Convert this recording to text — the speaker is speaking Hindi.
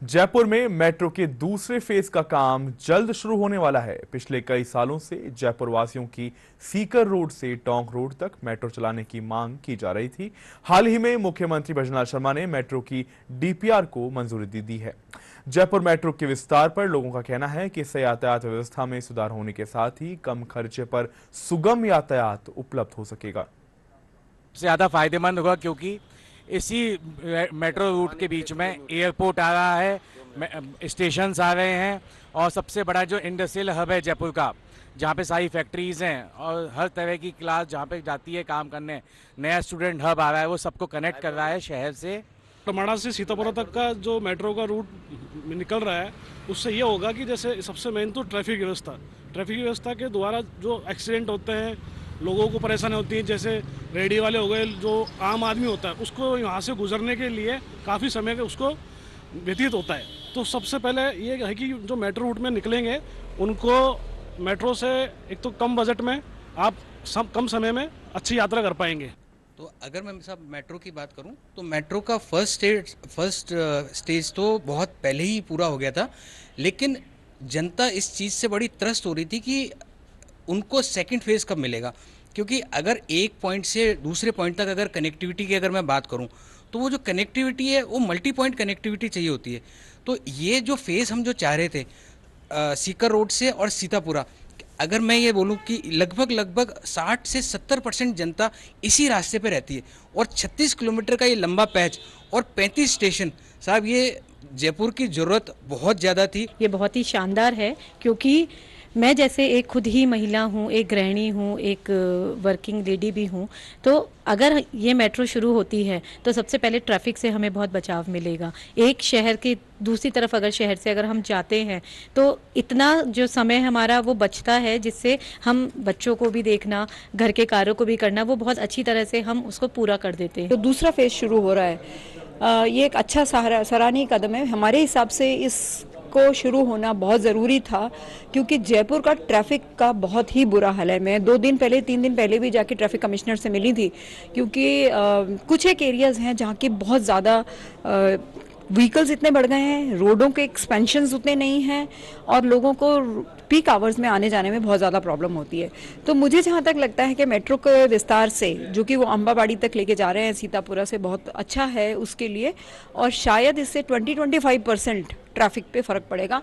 जयपुर में मेट्रो के दूसरे फेज का काम जल्द शुरू होने वाला है। पिछले कई सालों से जयपुर वासियों की सीकर रोड से टोंक रोड तक मेट्रो चलाने की मांग की जा रही थी। हाल ही में मुख्यमंत्री भजनलाल शर्मा ने मेट्रो की डीपीआर को मंजूरी दे दी है। जयपुर मेट्रो के विस्तार पर लोगों का कहना है कि इससे यातायात व्यवस्था में सुधार होने के साथ ही कम खर्चे पर सुगम यातायात उपलब्ध हो सकेगा। ज्यादा फायदेमंद होगा क्योंकि इसी मेट्रो रूट के बीच में एयरपोर्ट आ रहा है, स्टेशन आ रहे हैं और सबसे बड़ा जो इंडस्ट्रियल हब है जयपुर का, जहाँ पे सारी फैक्ट्रीज हैं और हर तरह की क्लास जहाँ पे जाती है काम करने, नया स्टूडेंट हब आ रहा है, वो सबको कनेक्ट कर रहा है शहर से। टमाड़ा से सीतापुर तक का जो मेट्रो का रूट निकल रहा है, उससे ये होगा कि जैसे सबसे मेन तो ट्रैफिक व्यवस्था के द्वारा जो एक्सीडेंट होते हैं, लोगों को परेशानी होती है, जैसे रेडी वाले हो गए, जो आम आदमी होता है उसको यहाँ से गुजरने के लिए काफ़ी समय उसको व्यतीत होता है। तो सबसे पहले ये है कि जो मेट्रो रूट में निकलेंगे उनको मेट्रो से एक तो कम बजट में आप कम समय में अच्छी यात्रा कर पाएंगे। तो अगर मैं साहब मेट्रो की बात करूं तो मेट्रो का फर्स्ट स्टेज तो बहुत पहले ही पूरा हो गया था, लेकिन जनता इस चीज़ से बड़ी त्रस्त हो रही थी कि उनको सेकंड फेज़ कब मिलेगा, क्योंकि अगर एक पॉइंट से दूसरे पॉइंट तक अगर कनेक्टिविटी की अगर मैं बात करूं तो वो जो कनेक्टिविटी है वो मल्टी पॉइंट कनेक्टिविटी चाहिए होती है। तो ये जो फेज़ हम जो चाह रहे थे सीकर रोड से और सीतापुरा, अगर मैं ये बोलूं कि लगभग 60 से 70% जनता इसी रास्ते पे रहती है और 36 किलोमीटर का ये लंबा पैच और 35 स्टेशन, साहब ये जयपुर की ज़रूरत बहुत ज़्यादा थी। ये बहुत ही शानदार है क्योंकि मैं जैसे एक खुद ही महिला हूँ, एक गृहिणी हूँ, एक वर्किंग लेडी भी हूँ, तो अगर ये मेट्रो शुरू होती है तो सबसे पहले ट्रैफिक से हमें बहुत बचाव मिलेगा। एक शहर की दूसरी तरफ अगर शहर से अगर हम जाते हैं तो इतना जो समय हमारा वो बचता है, जिससे हम बच्चों को भी देखना, घर के कार्यों को भी करना, वो बहुत अच्छी तरह से हम उसको पूरा कर देते हैं। तो दूसरा फेज शुरू हो रहा है, ये एक अच्छा सराहनीय कदम है। हमारे हिसाब से इसको शुरू होना बहुत ज़रूरी था क्योंकि जयपुर का ट्रैफिक का बहुत ही बुरा हाल है। मैं 2 दिन पहले 3 दिन पहले भी जाके ट्रैफिक कमिश्नर से मिली थी क्योंकि कुछ एक एरियाज़ हैं जहाँ की बहुत ज़्यादा व्हीकल्स इतने बढ़ गए हैं, रोडों के एक्सपेंशंस उतने नहीं हैं और लोगों को पीक आवर्स में आने जाने में बहुत ज़्यादा प्रॉब्लम होती है। तो मुझे जहाँ तक लगता है कि मेट्रो के विस्तार से जो कि वो अम्बाबाड़ी तक लेके जा रहे हैं सीतापुरा से, बहुत अच्छा है उसके लिए और शायद इससे 20-25% ट्रैफिक पे फ़र्क पड़ेगा।